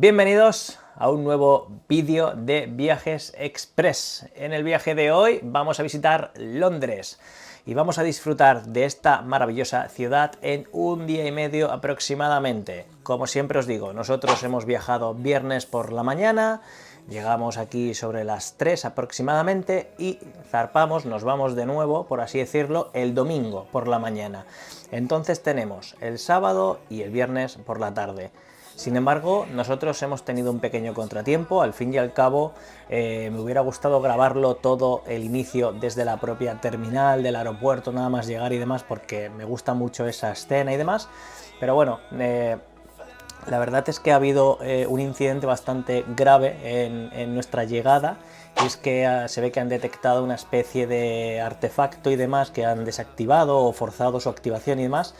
Bienvenidos a un nuevo vídeo de Viajes Express. En el viaje de hoy vamos a visitar Londres y vamos a disfrutar de esta maravillosa ciudad en un día y medio aproximadamente. Como siempre os digo, nosotros hemos viajado viernes por la mañana, llegamos aquí sobre las 3 aproximadamente y zarpamos, nos vamos de nuevo, por así decirlo, el domingo por la mañana. Entonces tenemos el sábado y el viernes por la tarde. Sin embargo, nosotros hemos tenido un pequeño contratiempo, al fin y al cabo me hubiera gustado grabarlo todo el inicio desde la propia terminal del aeropuerto, nada más llegar y demás, porque me gusta mucho esa escena y demás, pero bueno, la verdad es que ha habido un incidente bastante grave en nuestra llegada, y es que se ve que han detectado una especie de artefacto y demás que han desactivado o forzado su activación y demás,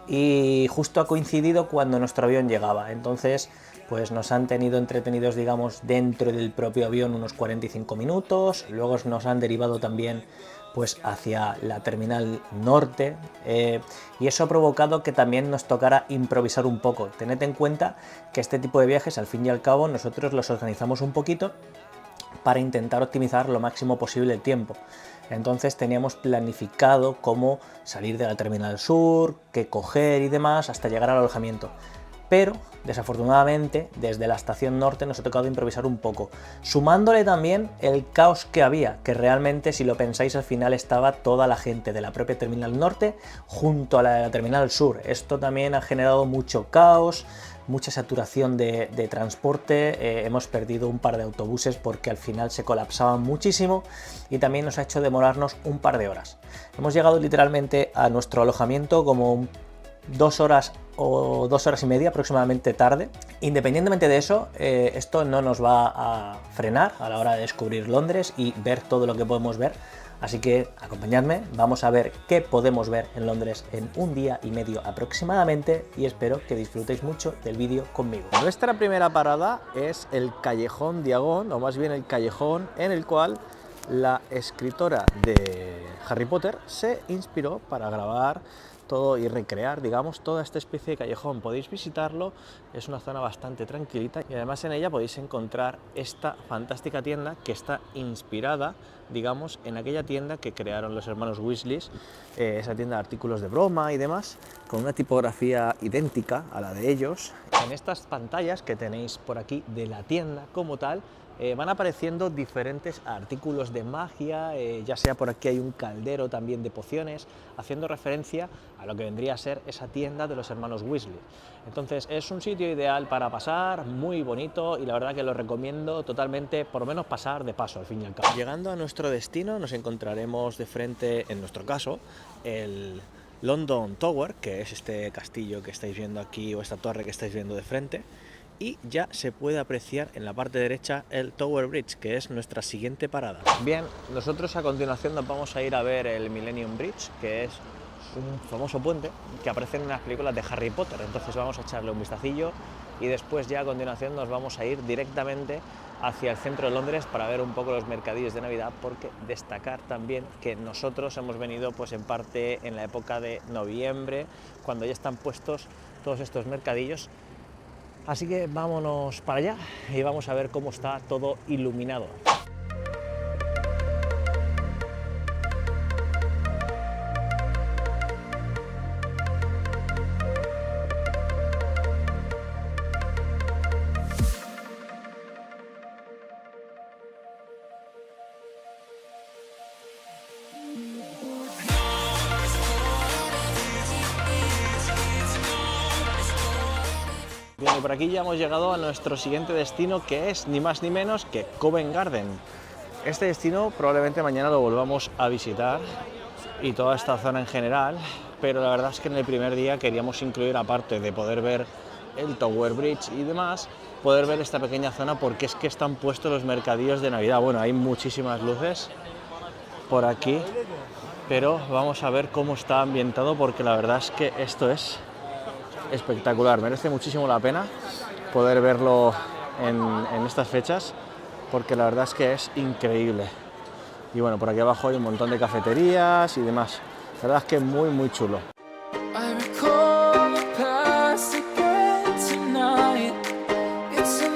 y justo ha coincidido cuando nuestro avión llegaba. Entonces pues nos han tenido entretenidos, digamos, dentro del propio avión unos 45 minutos, luego nos han derivado también pues hacia la terminal norte, y eso ha provocado que también nos tocara improvisar un poco. Tened en cuenta que este tipo de viajes, al fin y al cabo, nosotros los organizamos un poquito para intentar optimizar lo máximo posible el tiempo. Entonces teníamos planificado cómo salir de la terminal sur, qué coger y demás hasta llegar al alojamiento. Pero desafortunadamente desde la estación norte nos ha tocado improvisar un poco, sumándole también el caos que había, que realmente, si lo pensáis, al final estaba toda la gente de la propia terminal norte junto a la de la terminal sur. Esto también ha generado mucho caos, mucha saturación de transporte, hemos perdido un par de autobuses porque al final se colapsaban muchísimo y también nos ha hecho demorarnos un par de horas. Hemos llegado literalmente a nuestro alojamiento como 2 horas o 2 horas y media aproximadamente tarde. Independientemente de eso, esto no nos va a frenar a la hora de descubrir Londres y ver todo lo que podemos ver. Así que acompañadme, vamos a ver qué podemos ver en Londres en un día y medio aproximadamente, y espero que disfrutéis mucho del vídeo conmigo. Nuestra primera parada es el Callejón Diagon, o más bien el callejón en el cual la escritora de Harry Potter se inspiró para grabar todo y recrear, digamos, toda esta especie de callejón. Podéis visitarlo, es una zona bastante tranquilita y además en ella podéis encontrar esta fantástica tienda que está inspirada, digamos, en aquella tienda que crearon los hermanos Weasley, esa tienda de artículos de broma y demás, con una tipografía idéntica a la de ellos. En estas pantallas que tenéis por aquí de la tienda como tal, van apareciendo diferentes artículos de magia, ya sea por aquí hay un caldero también de pociones, haciendo referencia a lo que vendría a ser esa tienda de los hermanos Weasley. Entonces es un sitio ideal para pasar, muy bonito, y la verdad que lo recomiendo totalmente, por lo menos pasar de paso al fin y al cabo. Llegando a nuestro destino nos encontraremos de frente, en nuestro caso, el London Tower, que es este castillo que estáis viendo aquí, o esta torre que estáis viendo de frente, y ya se puede apreciar en la parte derecha el Tower Bridge, que es nuestra siguiente parada. Bien, nosotros a continuación nos vamos a ir a ver el Millennium Bridge, que es un famoso puente que aparece en las películas de Harry Potter. Entonces vamos a echarle un vistacillo y después ya a continuación nos vamos a ir directamente hacia el centro de Londres para ver un poco los mercadillos de Navidad, porque destacar también que nosotros hemos venido pues en parte en la época de noviembre, cuando ya están puestos todos estos mercadillos. Así que vámonos para allá y vamos a ver cómo está todo iluminado. Bien, y por aquí ya hemos llegado a nuestro siguiente destino, que es ni más ni menos que Covent Garden. Este destino probablemente mañana lo volvamos a visitar, y toda esta zona en general, pero la verdad es que en el primer día queríamos incluir, aparte de poder ver el Tower Bridge y demás, poder ver esta pequeña zona, porque es que están puestos los mercadillos de Navidad. Bueno, hay muchísimas luces por aquí, pero vamos a ver cómo está ambientado, porque la verdad es que esto es espectacular, merece muchísimo la pena poder verlo en estas fechas, porque la verdad es que es increíble. Y bueno, por aquí abajo hay un montón de cafeterías y demás, la verdad es que muy muy chulo. It's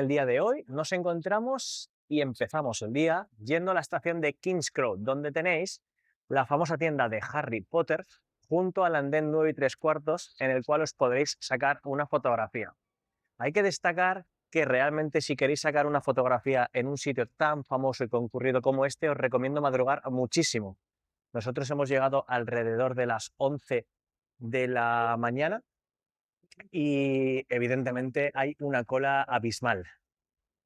el día de hoy nos encontramos y empezamos el día yendo a la estación de King's Cross, donde tenéis la famosa tienda de Harry Potter junto al andén 9 3/4, en el cual os podréis sacar una fotografía. Hay que destacar que realmente si queréis sacar una fotografía en un sitio tan famoso y concurrido como este, os recomiendo madrugar muchísimo. Nosotros hemos llegado alrededor de las 11 de la mañana y evidentemente hay una cola abismal.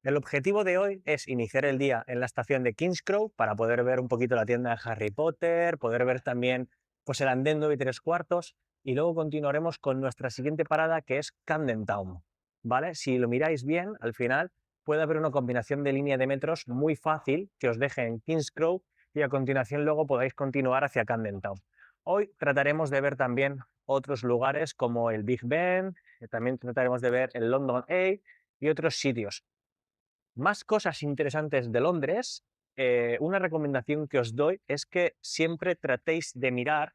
El objetivo de hoy es iniciar el día en la estación de King's Cross para poder ver un poquito la tienda de Harry Potter, poder ver también pues, el andén 9 3/4 y luego continuaremos con nuestra siguiente parada, que es Camden Town, ¿vale? Si lo miráis bien, al final puede haber una combinación de línea de metros muy fácil que os deje en King's Cross y a continuación luego podáis continuar hacia Camden Town. Hoy trataremos de ver también otros lugares como el Big Ben, también trataremos de ver el London Eye y otros sitios. Más cosas interesantes de Londres, una recomendación que os doy es que siempre tratéis de mirar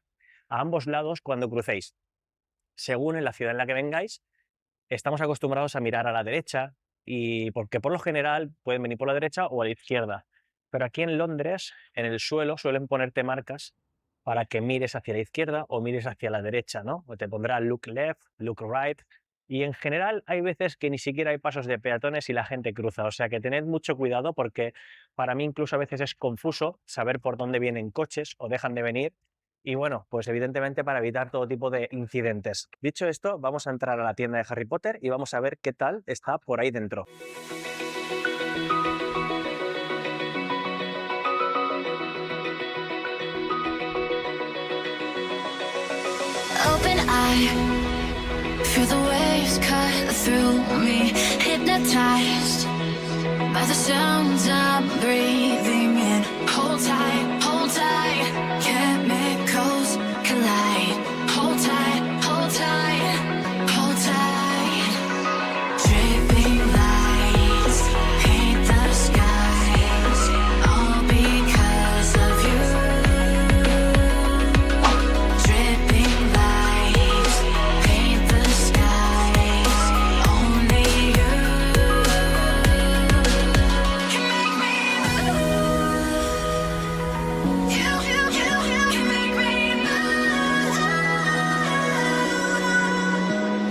a ambos lados cuando crucéis. Según en la ciudad en la que vengáis, estamos acostumbrados a mirar a la derecha, y porque por lo general pueden venir por la derecha o a la izquierda. Pero aquí en Londres, en el suelo, suelen ponerte marcas para que mires hacia la izquierda o mires hacia la derecha, ¿no? O te pondrá look left, look right. Y en general hay veces que ni siquiera hay pasos de peatones y la gente cruza. O sea que tened mucho cuidado, porque para mí incluso a veces es confuso saber por dónde vienen coches o dejan de venir. Y bueno, pues evidentemente para evitar todo tipo de incidentes. Dicho esto, vamos a entrar a la tienda de Harry Potter y vamos a ver qué tal está por ahí dentro. Open eye, feel the waves cut through me, hypnotized by the sounds I'm breathing in. Hold tight, chemicals collide. Hold tight, hold tight, hold tight. Dripping lights paint the skies, all because of you. Dripping lights paint the skies, only you can make me move. You can make me move.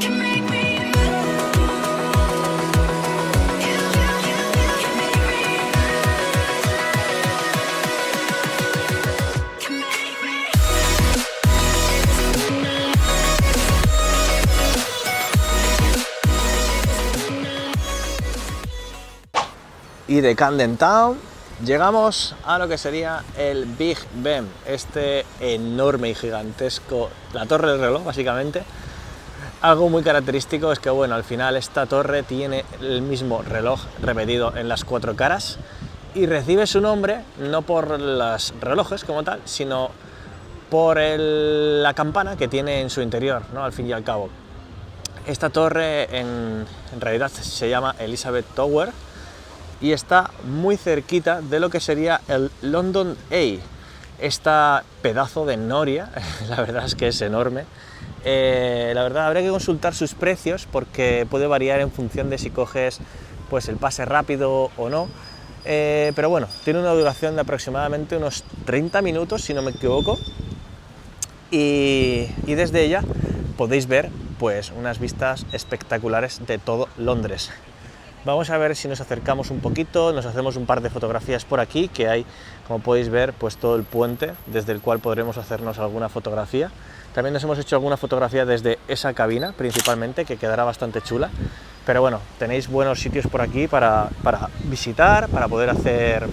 Can make me move. You can make me move. Can make me. Y de Camden Town llegamos a lo que sería el Big Ben, este enorme y gigantesco, la torre del reloj básicamente. Algo muy característico es que, bueno, al final esta torre tiene el mismo reloj repetido en las 4 caras y recibe su nombre no por los relojes como tal, sino por la campana que tiene en su interior, ¿no? Al fin y al cabo. Esta torre en realidad se llama Elizabeth Tower y está muy cerquita de lo que sería el London Eye, esta pedazo de noria. La verdad es que es enorme. La verdad habría que consultar sus precios porque puede variar en función de si coges pues el pase rápido o no, pero bueno, tiene una duración de aproximadamente unos 30 minutos si no me equivoco, y desde ella podéis ver pues unas vistas espectaculares de todo Londres. Vamos a ver si nos acercamos un poquito, nos hacemos un par de fotografías por aquí, que hay, como podéis ver, pues todo el puente desde el cual podremos hacernos alguna fotografía. También nos hemos hecho alguna fotografía desde esa cabina, principalmente, que quedará bastante chula. Pero bueno, tenéis buenos sitios por aquí para visitar, para poder hacer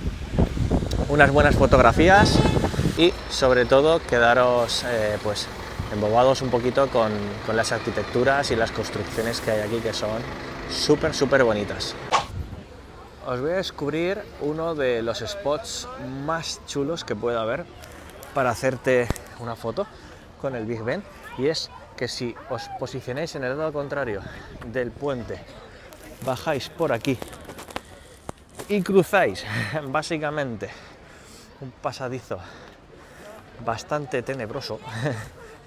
unas buenas fotografías y, sobre todo, quedaros pues embobados un poquito con las arquitecturas y las construcciones que hay aquí, que son súper bonitas. Os voy a descubrir uno de los spots más chulos que pueda haber para hacerte una foto con el Big Ben, y es que si os posicionáis en el lado contrario del puente, bajáis por aquí y cruzáis básicamente un pasadizo bastante tenebroso,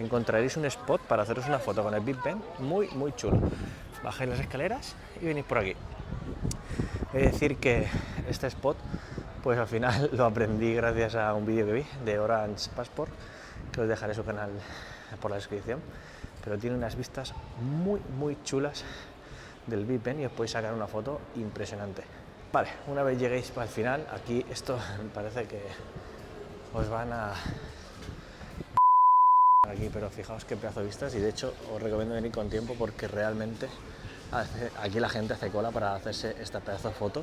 encontraréis un spot para haceros una foto con el Big Ben muy chulo. Bajáis las escaleras y venís por aquí. He de decir que este spot, pues al final lo aprendí gracias a un vídeo que vi de Orange Passport, que os dejaré su canal por la descripción, pero tiene unas vistas muy chulas del Big Ben y os podéis sacar una foto impresionante. Vale, una vez lleguéis al final, aquí esto me parece que os van a... aquí, pero fijaos qué pedazo de vistas, y de hecho os recomiendo venir con tiempo porque realmente aquí la gente hace cola para hacerse esta pedazo de foto,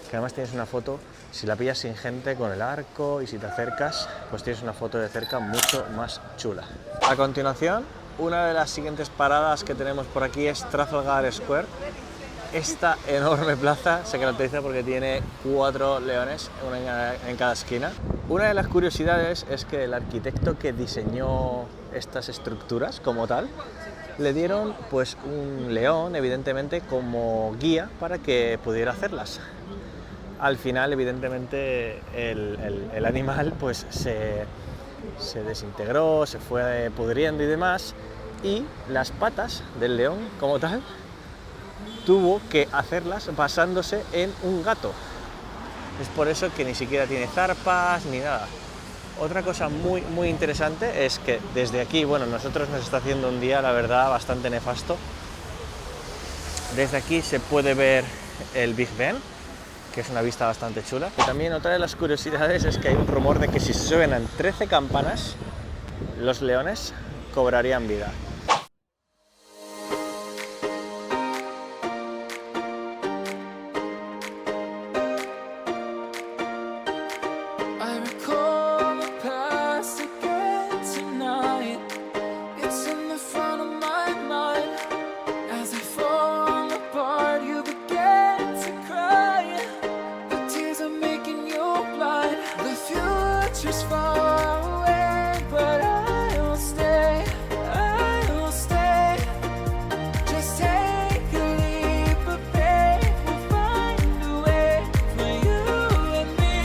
que además tienes una foto, si la pillas sin gente, con el arco, y si te acercas, pues tienes una foto de cerca mucho más chula. A continuación, una de las siguientes paradas que tenemos por aquí es Trafalgar Square. Esta enorme plaza se caracteriza porque tiene 4 leones, uno en cada esquina. Una de las curiosidades es que el arquitecto que diseñó estas estructuras como tal, le dieron pues un león, evidentemente, como guía para que pudiera hacerlas. Al final, evidentemente, el animal pues se desintegró, se fue pudriendo y demás, y las patas del león como tal tuvo que hacerlas basándose en un gato. Es por eso que ni siquiera tiene zarpas ni nada. Otra cosa muy interesante es que desde aquí, bueno, nosotros nos está haciendo un día, la verdad, bastante nefasto. Desde aquí se puede ver el Big Ben, que es una vista bastante chula. Y también otra de las curiosidades es que hay un rumor de que si se suenan 13 campanas, los leones cobrarían vida. I recall the past again tonight. It's in the front of my mind. As I fall apart, you began to cry. The tears are making you blind. The future's far away, but I will stay. I will stay. Just take a leap of faith. We'll find a way for you and me.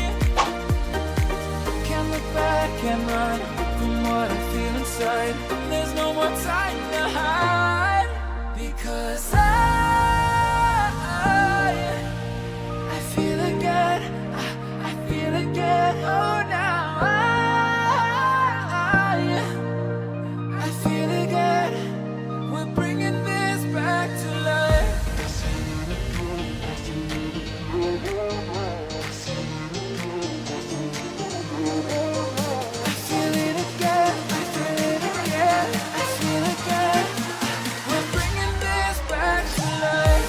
Can't look back and run from what I feel inside. There's no more time to hide, because I feel again. I feel again. Oh, now I feel again. We're bringing this back to life. I feel it again, I feel it again, I feel again. We're bringing this back to life.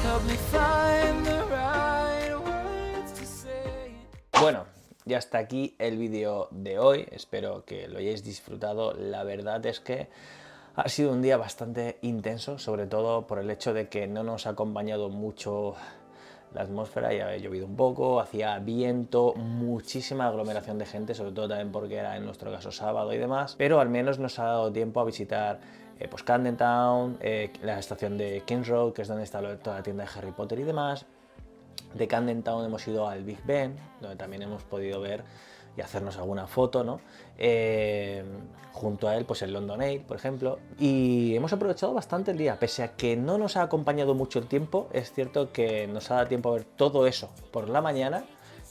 Help me find the right words to say. Bueno, ya está aquí el vídeo de hoy, espero que lo hayáis disfrutado. La verdad es que ha sido un día bastante intenso, sobre todo por el hecho de que no nos ha acompañado mucho la atmósfera, ya ha llovido un poco, hacía viento, muchísima aglomeración de gente, sobre todo también porque era en nuestro caso sábado y demás, pero al menos nos ha dado tiempo a visitar pues Camden Town, la estación de Kings Road, que es donde está toda la tienda de Harry Potter y demás. De Camden Town hemos ido al Big Ben, donde también hemos podido ver y hacernos alguna foto, ¿no? Junto a él, pues el London Eye, por ejemplo. Y hemos aprovechado bastante el día, pese a que no nos ha acompañado mucho el tiempo. Es cierto que nos ha dado tiempo a ver todo eso por la mañana.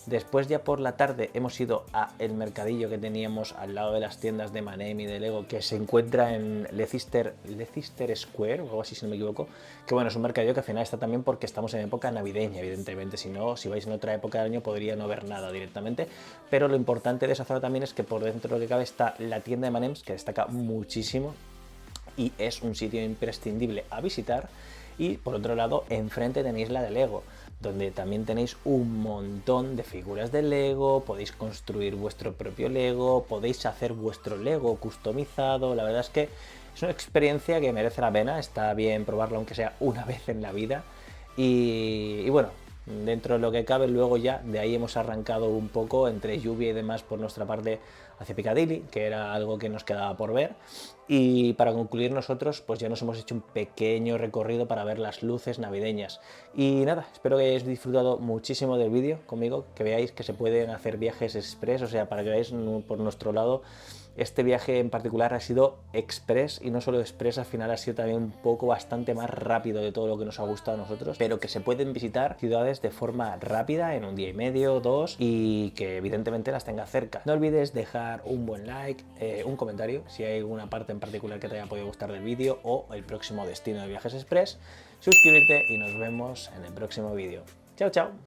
Después, ya por la tarde, hemos ido a el mercadillo que teníamos al lado de las tiendas de Manem y de Lego, que se encuentra en Leicester Square, o algo así si no me equivoco. Que bueno, es un mercadillo que al final está también porque estamos en época navideña, evidentemente. Si no, si vais en otra época del año podría no ver nada directamente. Pero lo importante de esa zona también es que por dentro de lo que cabe está la tienda de Manems, que destaca muchísimo y es un sitio imprescindible a visitar. Y por otro lado, enfrente tenéis la de Lego, donde también tenéis un montón de figuras de Lego, podéis construir vuestro propio Lego, podéis hacer vuestro Lego customizado. La verdad es que es una experiencia que merece la pena, está bien probarlo aunque sea una vez en la vida. Y bueno, dentro de lo que cabe. Luego ya de ahí hemos arrancado un poco entre lluvia y demás por nuestra parte hacia Piccadilly, que era algo que nos quedaba por ver, y para concluir nosotros pues ya nos hemos hecho un pequeño recorrido para ver las luces navideñas. Y nada, espero que hayáis disfrutado muchísimo del vídeo conmigo, que veáis que se pueden hacer viajes express, o sea, para que veáis por nuestro lado. Este viaje en particular ha sido express, y no solo express, al final ha sido también un poco bastante más rápido de todo lo que nos ha gustado a nosotros, pero que se pueden visitar ciudades de forma rápida, en un día y medio, 2, y que evidentemente las tenga cerca. No olvides dejar un buen like, un comentario si hay alguna parte en particular que te haya podido gustar del vídeo o el próximo destino de Viajes Express, suscribirte y nos vemos en el próximo vídeo. Chao, chao.